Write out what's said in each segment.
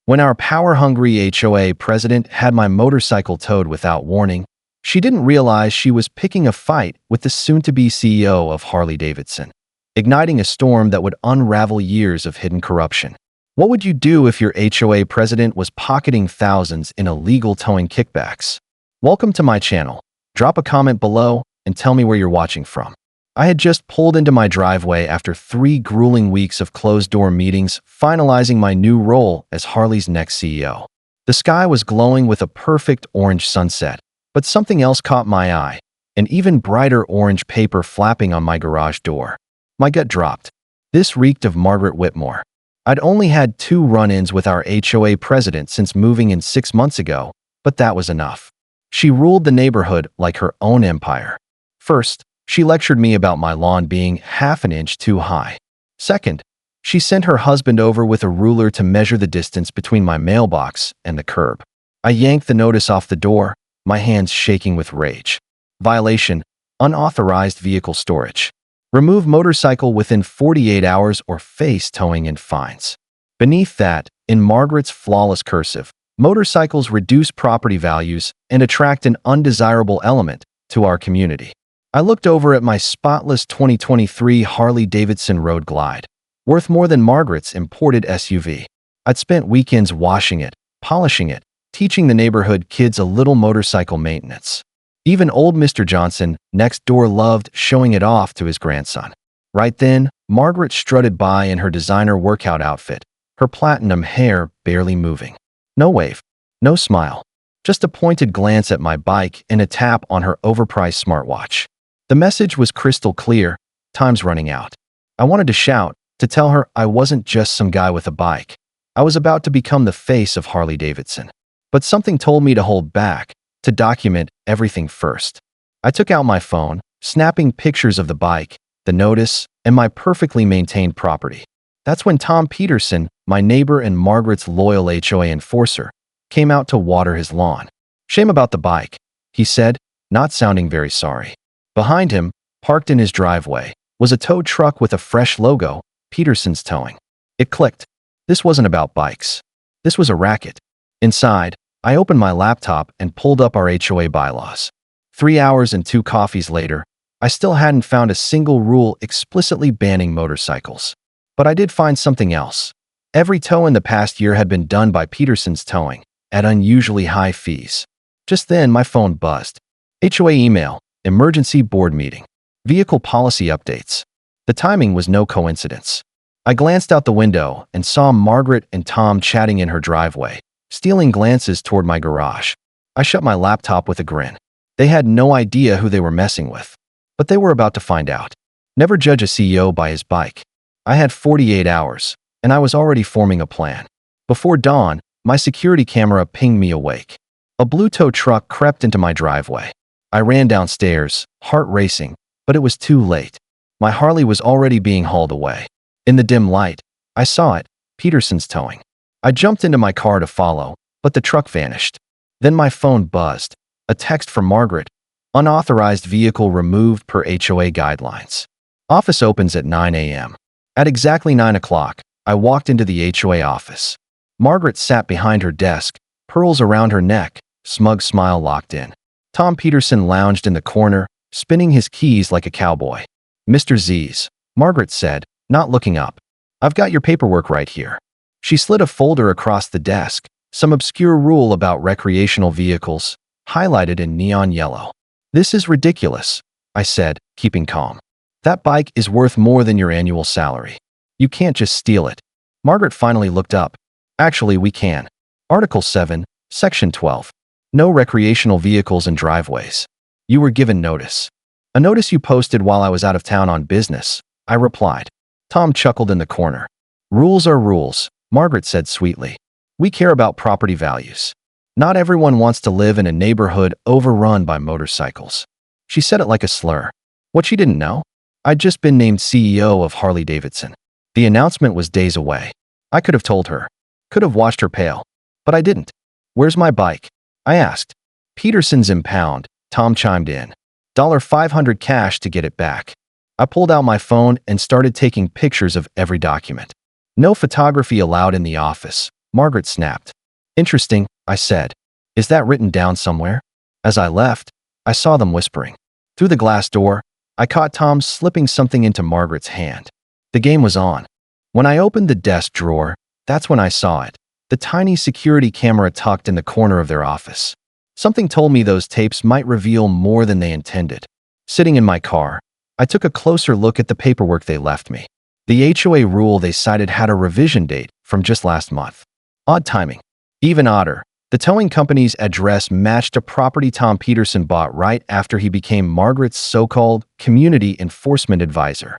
When our power-hungry HOA president had my motorcycle towed without warning, she didn't realize she was picking a fight with the soon-to-be CEO of Harley-Davidson, igniting a storm that would unravel years of hidden corruption. What would you do if your HOA president was pocketing thousands in illegal towing kickbacks? Welcome to my channel. Drop a comment below and tell me where you're watching from. I had just pulled into my driveway after 3 grueling weeks of closed-door meetings, finalizing my new role as Harley's next CEO. The sky was glowing with a perfect orange sunset, but something else caught my eye, an even brighter orange paper flapping on my garage door. My gut dropped. This reeked of Margaret Whitmore. I'd only had 2 run-ins with our HOA president since moving in 6 months ago, but that was enough. She ruled the neighborhood like her own empire. First, she lectured me about my lawn being half an inch too high. Second, she sent her husband over with a ruler to measure the distance between my mailbox and the curb. I yanked the notice off the door, my hands shaking with rage. Violation: unauthorized vehicle storage. Remove motorcycle within 48 hours or face towing and fines. Beneath that, in Margaret's flawless cursive, motorcycles reduce property values and attract an undesirable element to our community. I looked over at my spotless 2023 Harley-Davidson Road Glide, worth more than Margaret's imported SUV. I'd spent weekends washing it, polishing it, teaching the neighborhood kids a little motorcycle maintenance. Even old Mr. Johnson next door loved showing it off to his grandson. Right then, Margaret strutted by in her designer workout outfit, her platinum hair barely moving. No wave, no smile, just a pointed glance at my bike and a tap on her overpriced smartwatch. The message was crystal clear: time's running out. I wanted to shout, to tell her I wasn't just some guy with a bike. I was about to become the face of Harley-Davidson. But something told me to hold back, to document everything first. I took out my phone, snapping pictures of the bike, the notice, and my perfectly maintained property. That's when Tom Peterson, my neighbor and Margaret's loyal HOA enforcer, came out to water his lawn. "Shame about the bike," he said, not sounding very sorry. Behind him, parked in his driveway, was a tow truck with a fresh logo, Peterson's Towing. It clicked. This wasn't about bikes. This was a racket. Inside, I opened my laptop and pulled up our HOA bylaws. 3 hours and 2 coffees later, I still hadn't found a single rule explicitly banning motorcycles. But I did find something else. Every tow in the past year had been done by Peterson's Towing, at unusually high fees. Just then, my phone buzzed. HOA email, emergency board meeting, vehicle policy updates. The timing was no coincidence. I glanced out the window and saw Margaret and Tom chatting in her driveway, stealing glances toward my garage. I shut my laptop with a grin. They had no idea who they were messing with. But they were about to find out. Never judge a CEO by his bike. I had 48 hours, and I was already forming a plan. Before dawn, my security camera pinged me awake. A blue tow truck crept into my driveway. I ran downstairs, heart racing, but it was too late. My Harley was already being hauled away. In the dim light, I saw it, Peterson's Towing. I jumped into my car to follow, but the truck vanished. Then my phone buzzed. A text from Margaret. Unauthorized vehicle removed per HOA guidelines. Office opens at 9 a.m. At exactly 9 o'clock, I walked into the HOA office. Margaret sat behind her desk, pearls around her neck, smug smile locked in. Tom Peterson lounged in the corner, spinning his keys like a cowboy. "Mr. Z's," Margaret said, not looking up. "I've got your paperwork right here." She slid a folder across the desk, some obscure rule about recreational vehicles, highlighted in neon yellow. "This is ridiculous," I said, keeping calm. "That bike is worth more than your annual salary. You can't just steal it." Margaret finally looked up. "Actually, we can. Article 7, Section 12. No recreational vehicles in driveways. You were given notice." "A notice you posted while I was out of town on business," I replied. Tom chuckled in the corner. "Rules are rules," Margaret said sweetly. "We care about property values. Not everyone wants to live in a neighborhood overrun by motorcycles." She said it like a slur. What she didn't know? I'd just been named CEO of Harley-Davidson. The announcement was days away. I could have told her. Could have watched her pale. But I didn't. "Where's my bike?" I asked. "Peterson's impound," Tom chimed in. $500 cash to get it back." I pulled out my phone and started taking pictures of every document. No photography allowed in the office, Margaret snapped. Interesting, I said. Is that written down somewhere? As I left, I saw them whispering. Through the glass door, I caught Tom slipping something into Margaret's hand. The game was on. When I opened the desk drawer, that's when I saw it. The tiny security camera tucked in the corner of their office. Something told me those tapes might reveal more than they intended. Sitting in my car, I took a closer look at the paperwork they left me. The HOA rule they cited had a revision date from just last month. Odd timing. Even odder, the towing company's address matched a property Tom Peterson bought right after he became Margaret's so-called community enforcement advisor.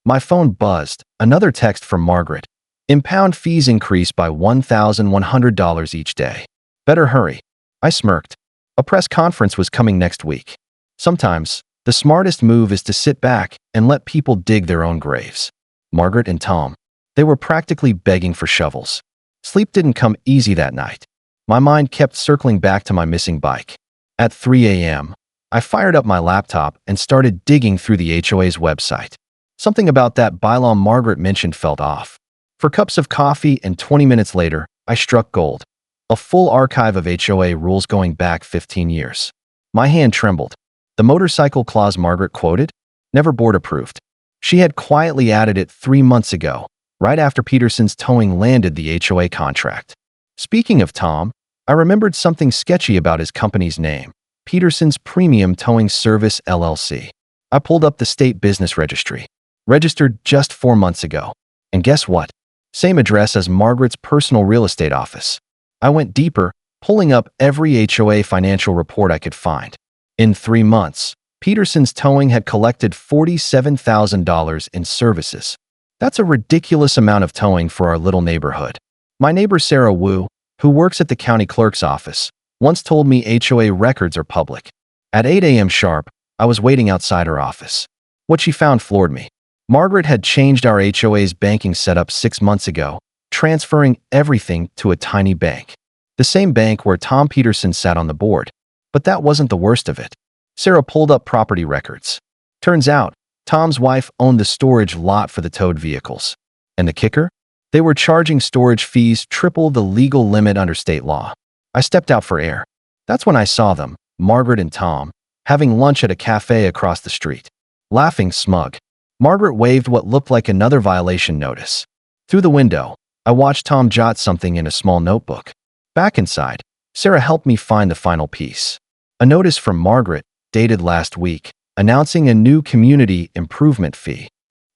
My phone buzzed, another text from Margaret. Impound fees increased by $1,100 each day. Better hurry. I smirked. A press conference was coming next week. Sometimes, the smartest move is to sit back and let people dig their own graves. Margaret and Tom. They were practically begging for shovels. Sleep didn't come easy that night. My mind kept circling back to my missing bike. At 3 a.m., I fired up my laptop and started digging through the HOA's website. Something about that bylaw Margaret mentioned felt off. For cups of coffee and 20 minutes later, I struck gold. A full archive of HOA rules going back 15 years. My hand trembled. The motorcycle clause Margaret quoted? Never board approved. She had quietly added it 3 months ago, right after Peterson's towing landed the HOA contract. Speaking of Tom, I remembered something sketchy about his company's name, Peterson's Premium Towing Service LLC. I pulled up the state business registry. Registered just 4 months ago. And guess what? Same address as Margaret's personal real estate office. I went deeper, pulling up every HOA financial report I could find. In 3 months, Peterson's Towing had collected $47,000 in services. That's a ridiculous amount of towing for our little neighborhood. My neighbor Sarah Wu, who works at the county clerk's office, once told me HOA records are public. At 8 a.m. sharp, I was waiting outside her office. What she found floored me. Margaret had changed our HOA's banking setup 6 months ago, transferring everything to a tiny bank. The same bank where Tom Peterson sat on the board. But that wasn't the worst of it. Sarah pulled up property records. Turns out, Tom's wife owned the storage lot for the towed vehicles. And the kicker? They were charging storage fees triple the legal limit under state law. I stepped out for air. That's when I saw them, Margaret and Tom, having lunch at a cafe across the street. Laughing smug. Margaret waved what looked like another violation notice. Through the window, I watched Tom jot something in a small notebook. Back inside, Sarah helped me find the final piece. A notice from Margaret, dated last week, announcing a new community improvement fee.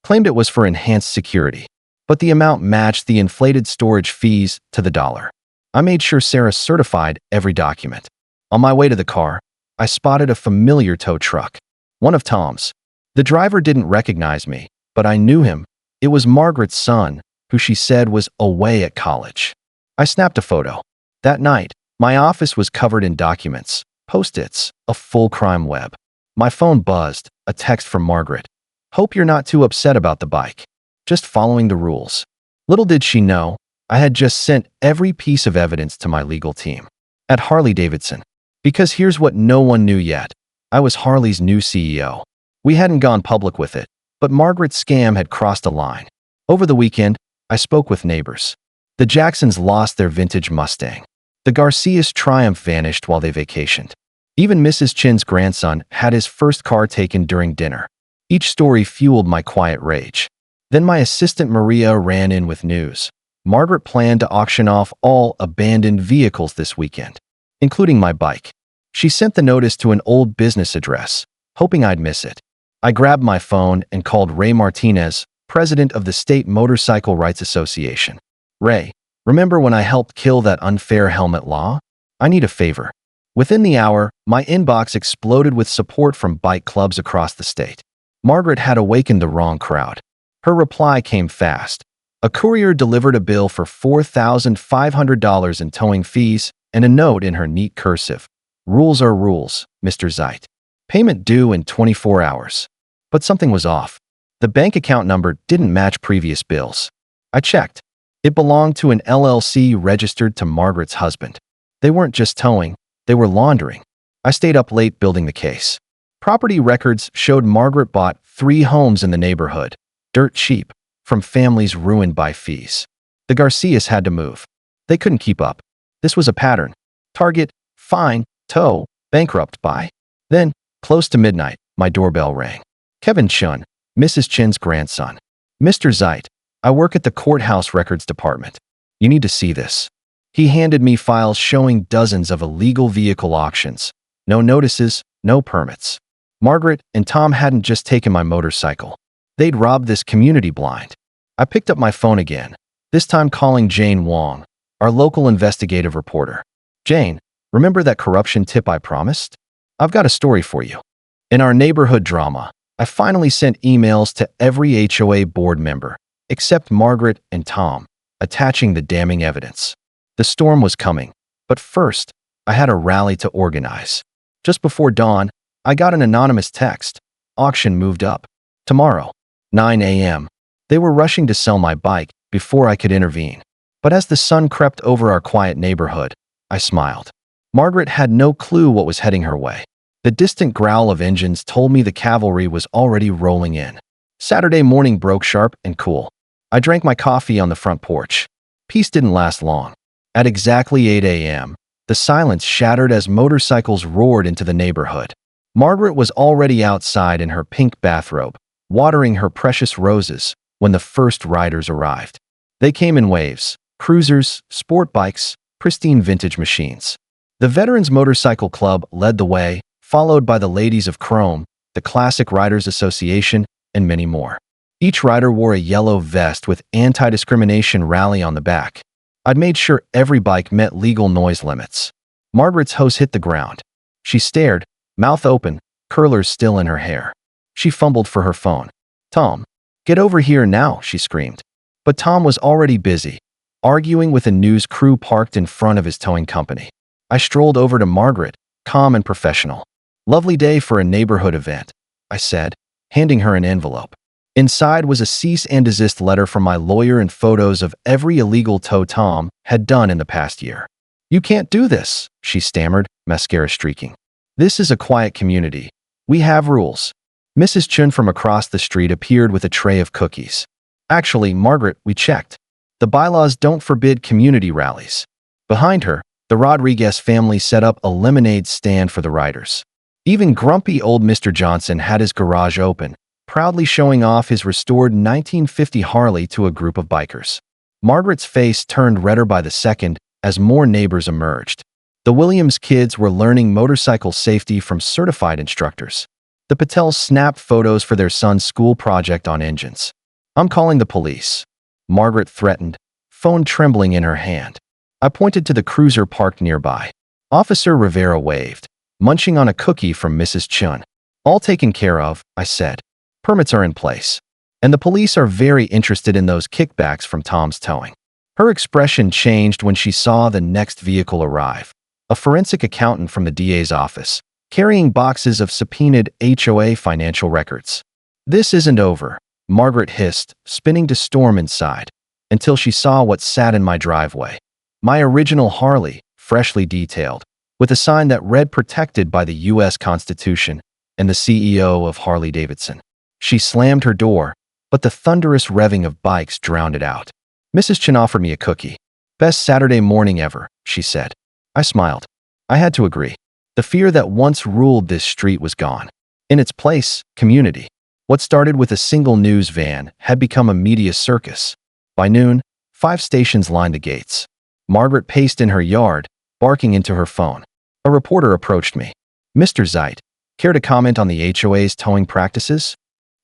Claimed it was for enhanced security, but the amount matched the inflated storage fees to the dollar. I made sure Sarah certified every document. On my way to the car, I spotted a familiar tow truck. One of Tom's. The driver didn't recognize me, but I knew him. It was Margaret's son, who she said was away at college. I snapped a photo. That night, my office was covered in documents, post-its, a full crime web. My phone buzzed, a text from Margaret. Hope you're not too upset about the bike. Just following the rules. Little did she know, I had just sent every piece of evidence to my legal team. At Harley-Davidson. Because here's what no one knew yet. I was Harley's new CEO. We hadn't gone public with it, but Margaret's scam had crossed a line. Over the weekend, I spoke with neighbors. The Jacksons lost their vintage Mustang. The Garcias' Triumph vanished while they vacationed. Even Mrs. Chin's grandson had his first car taken during dinner. Each story fueled my quiet rage. Then my assistant Maria ran in with news. Margaret planned to auction off all abandoned vehicles this weekend, including my bike. She sent the notice to an old business address, hoping I'd miss it. I grabbed my phone and called Ray Martinez, president of the State Motorcycle Rights Association. Ray, remember when I helped kill that unfair helmet law? I need a favor. Within the hour, my inbox exploded with support from bike clubs across the state. Margaret had awakened the wrong crowd. Her reply came fast. A courier delivered a bill for $4,500 in towing fees and a note in her neat cursive. Rules are rules, Mr. Zeit. Payment due in 24 hours. But something was off. The bank account number didn't match previous bills. I checked. It belonged to an LLC registered to Margaret's husband. They weren't just towing, they were laundering. I stayed up late building the case. Property records showed Margaret bought 3 homes in the neighborhood, dirt cheap, from families ruined by fees. The Garcias had to move. They couldn't keep up. This was a pattern. Target, fine, tow, bankrupt, buy. Then, close to midnight, my doorbell rang. Kevin Chun, Mrs. Chin's grandson. Mr. Zeit, I work at the courthouse records department. You need to see this. He handed me files showing dozens of illegal vehicle auctions. No notices, no permits. Margaret and Tom hadn't just taken my motorcycle. They'd robbed this community blind. I picked up my phone again, this time calling Jane Wong, our local investigative reporter. Jane, remember that corruption tip I promised? I've got a story for you. In our neighborhood drama, I finally sent emails to every HOA board member, except Margaret and Tom, attaching the damning evidence. The storm was coming, but first, I had a rally to organize. Just before dawn, I got an anonymous text. Auction moved up. Tomorrow, 9 a.m. They were rushing to sell my bike before I could intervene. But as the sun crept over our quiet neighborhood, I smiled. Margaret had no clue what was heading her way. The distant growl of engines told me the cavalry was already rolling in. Saturday morning broke sharp and cool. I drank my coffee on the front porch. Peace didn't last long. At exactly 8 a.m., the silence shattered as motorcycles roared into the neighborhood. Margaret was already outside in her pink bathrobe, watering her precious roses, when the first riders arrived. They came in waves: cruisers, sport bikes, pristine vintage machines. The Veterans Motorcycle Club led the way, followed by the Ladies of Chrome, the Classic Riders Association, and many more. Each rider wore a yellow vest with anti-discrimination rally on the back. I'd made sure every bike met legal noise limits. Margaret's hose hit the ground. She stared, mouth open, curlers still in her hair. She fumbled for her phone. "Tom, get over here now," she screamed. But Tom was already busy, arguing with a news crew parked in front of his towing company. I strolled over to Margaret, calm and professional. "Lovely day for a neighborhood event," I said, handing her an envelope. Inside was a cease and desist letter from my lawyer and photos of every illegal tow Tom had done in the past year. "You can't do this," she stammered, mascara streaking. "This is a quiet community. We have rules." Mrs. Chun from across the street appeared with a tray of cookies. "Actually, Margaret, we checked. The bylaws don't forbid community rallies." Behind her, the Rodriguez family set up a lemonade stand for the riders. Even grumpy old Mr. Johnson had his garage open, proudly showing off his restored 1950 Harley to a group of bikers. Margaret's face turned redder by the second as more neighbors emerged. The Williams kids were learning motorcycle safety from certified instructors. The Patels snapped photos for their son's school project on engines. "I'm calling the police," Margaret threatened, phone trembling in her hand. I pointed to the cruiser parked nearby. Officer Rivera waved, munching on a cookie from Mrs. Chun. "All taken care of," I said. "Permits are in place. And the police are very interested in those kickbacks from Tom's towing." Her expression changed when she saw the next vehicle arrive. A forensic accountant from the DA's office, carrying boxes of subpoenaed HOA financial records. "This isn't over," Margaret hissed, spinning to storm inside, until she saw what sat in my driveway. My original Harley, freshly detailed, with a sign that read "Protected by the U.S. Constitution," and the CEO of Harley-Davidson. She slammed her door, but the thunderous revving of bikes drowned it out. Mrs. Chin offered me a cookie. "Best Saturday morning ever," she said. I smiled. I had to agree. The fear that once ruled this street was gone. In its place, community. What started with a single news van had become a media circus. By noon, 5 stations lined the gates. Margaret paced in her yard, barking into her phone. A reporter approached me. "Mr. Zeit, care to comment on the HOA's towing practices?"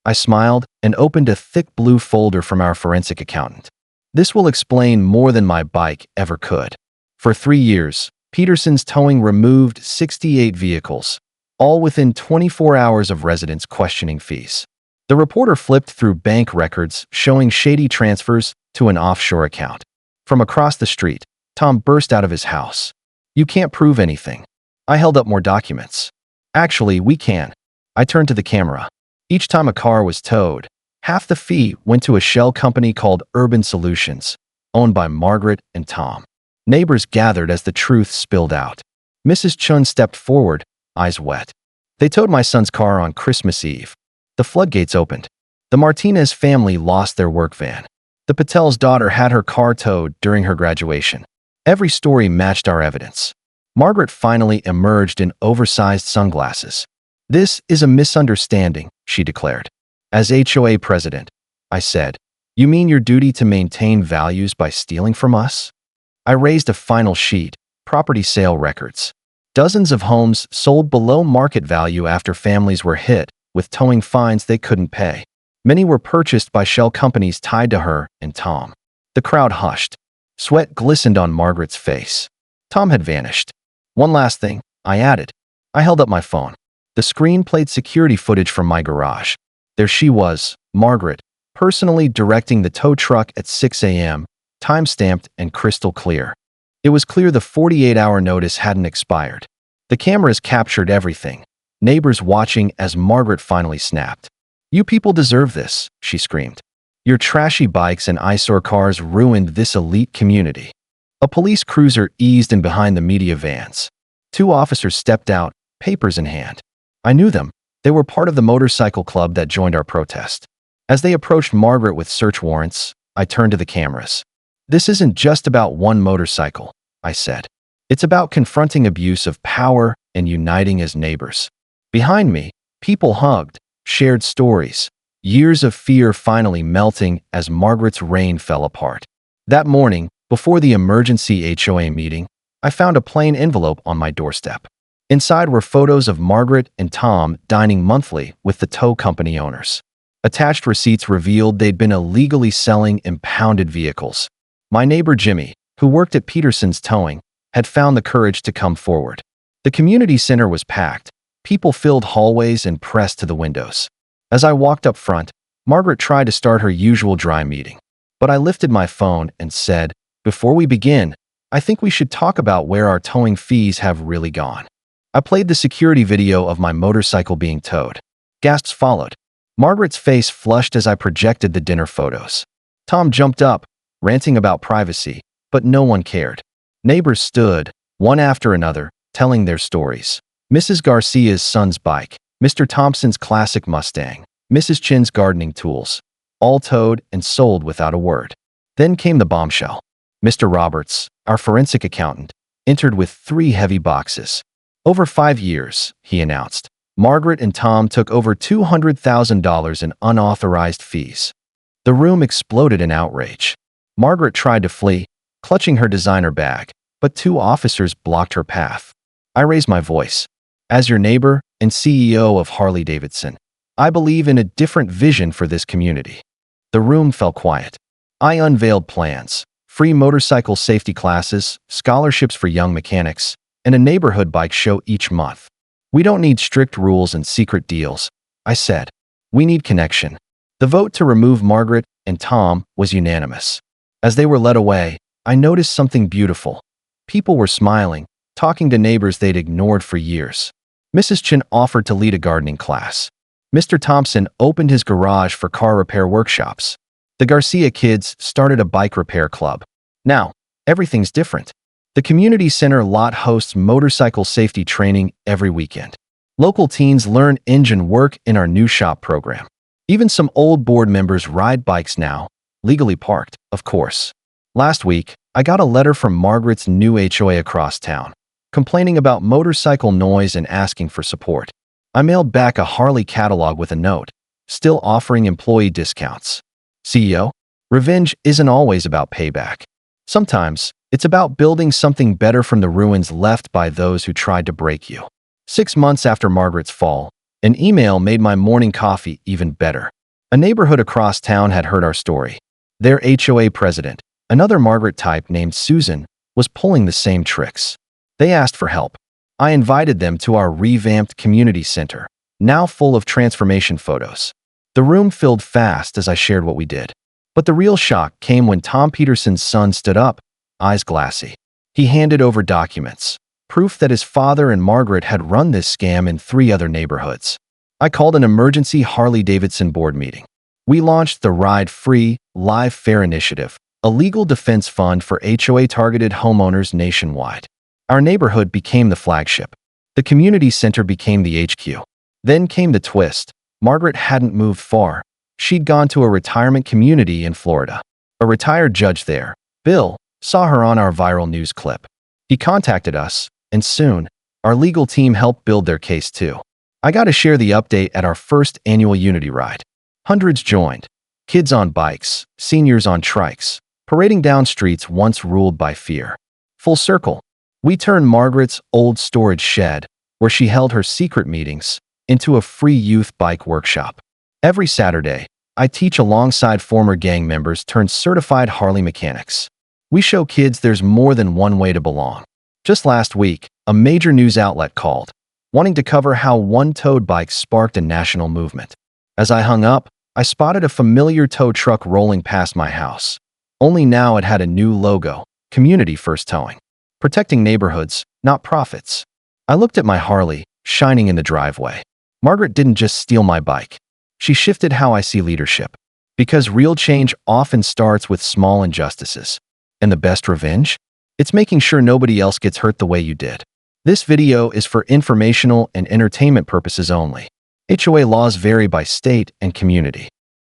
I smiled and opened a thick blue folder from our forensic accountant. "This will explain more than my bike ever could." For 3 years, Peterson's Towing removed 68 vehicles, all within 24 hours of residents questioning fees. The reporter flipped through bank records showing shady transfers to an offshore account. From across the street, Tom burst out of his house. "You can't prove anything." I held up more documents. "Actually, we can." I turned to the camera. Each time a car was towed, half the fee went to a shell company called Urban Solutions, owned by Margaret and Tom. Neighbors gathered as the truth spilled out. Mrs. Chun stepped forward, eyes wet. "They towed my son's car on Christmas Eve. The floodgates opened. The Martinez family lost their work van. The Patel's daughter had her car towed during her graduation. Every story matched our evidence. Margaret finally emerged in oversized sunglasses. "This is a misunderstanding," she declared. "As HOA president," I said, "you mean your duty to maintain values by stealing from us?" I raised a final sheet: property sale records. Dozens of homes sold below market value after families were hit with towing fines they couldn't pay. Many were purchased by shell companies tied to her and Tom. The crowd hushed. Sweat glistened on Margaret's face. Tom had vanished. "One last thing," I added. I held up my phone. The screen played security footage from my garage. There she was, Margaret, personally directing the tow truck at 6 a.m., time-stamped and crystal clear. It was clear the 48-hour notice hadn't expired. The cameras captured everything, neighbors watching as Margaret finally snapped. "You people deserve this," she screamed. "Your trashy bikes and eyesore cars ruined this elite community." A police cruiser eased in behind the media vans. Two officers stepped out, papers in hand. I knew them. They were part of the motorcycle club that joined our protest. As they approached Margaret with search warrants, I turned to the cameras. "This isn't just about one motorcycle," I said. "It's about confronting abuse of power and uniting as neighbors." Behind me, people hugged, shared stories, years of fear finally melting as Margaret's reign fell apart. That morning, before the emergency HOA meeting, I found a plain envelope on my doorstep. Inside were photos of Margaret and Tom dining monthly with the tow company owners. Attached receipts revealed they'd been illegally selling impounded vehicles. My neighbor Jimmy, who worked at Peterson's Towing, had found the courage to come forward. The community center was packed. People filled hallways and pressed to the windows. As I walked up front, Margaret tried to start her usual dry meeting. But I lifted my phone and said, "Before we begin, I think we should talk about where our towing fees have really gone." I played the security video of my motorcycle being towed. Gasps followed. Margaret's face flushed as I projected the dinner photos. Tom jumped up, ranting about privacy, but no one cared. Neighbors stood, one after another, telling their stories. Mrs. Garcia's son's bike, Mr. Thompson's classic Mustang, Mrs. Chin's gardening tools, all towed and sold without a word. Then came the bombshell. Mr. Roberts, our forensic accountant, entered with 3 heavy boxes. Over 5 years, he announced, Margaret and Tom took over $200,000 in unauthorized fees. The room exploded in outrage. Margaret tried to flee, clutching her designer bag, but 2 officers blocked her path. I raised my voice. "As your neighbor and CEO of Harley-Davidson, I believe in a different vision for this community." The room fell quiet. I unveiled plans: free motorcycle safety classes, scholarships for young mechanics, and a neighborhood bike show each month. "We don't need strict rules and secret deals," I said. "We need connection." The vote to remove Margaret and Tom was unanimous. As they were led away, I noticed something beautiful. People were smiling, talking to neighbors they'd ignored for years. Mrs. Chin offered to lead a gardening class. Mr. Thompson opened his garage for car repair workshops. The Garcia kids started a bike repair club. Now, everything's different. The community center lot hosts motorcycle safety training every weekend. Local teens learn engine work in our new shop program. Even some old board members ride bikes now, legally parked, of course. Last week, I got a letter from Margaret's new HOA across town, complaining about motorcycle noise and asking for support. I mailed back a Harley catalog with a note, still offering employee discounts. CEO, revenge isn't always about payback. Sometimes, it's about building something better from the ruins left by those who tried to break you. 6 months after Margaret's fall, an email made my morning coffee even better. A neighborhood across town had heard our story. Their HOA president, another Margaret type named Susan, was pulling the same tricks. They asked for help. I invited them to our revamped community center, now full of transformation photos. The room filled fast as I shared what we did. But the real shock came when Tom Peterson's son stood up, eyes glassy. He handed over documents, proof that his father and Margaret had run this scam in 3 other neighborhoods. I called an emergency Harley-Davidson board meeting. We launched the Ride Free, Live Fair initiative, a legal defense fund for HOA-targeted homeowners nationwide. Our neighborhood became the flagship. The community center became the HQ. Then came the twist. Margaret hadn't moved far. She'd gone to a retirement community in Florida. A retired judge there, Bill, saw her on our viral news clip. He contacted us, and soon, our legal team helped build their case too. I got to share the update at our first annual Unity ride. Hundreds joined. Kids on bikes, seniors on trikes, parading down streets once ruled by fear. Full circle. We turned Margaret's old storage shed, where she held her secret meetings, into a free youth bike workshop. Every Saturday, I teach alongside former gang members turned certified Harley mechanics. We show kids there's more than one way to belong. Just last week, a major news outlet called, wanting to cover how one-towed bikes sparked a national movement. As I hung up, I spotted a familiar tow truck rolling past my house. Only now it had a new logo, Community First Towing. Protecting neighborhoods, not profits. I looked at my Harley, shining in the driveway. Margaret didn't just steal my bike. She shifted how I see leadership. Because real change often starts with small injustices. And the best revenge? It's making sure nobody else gets hurt the way you did. This video is for informational and entertainment purposes only. HOA laws vary by state and community.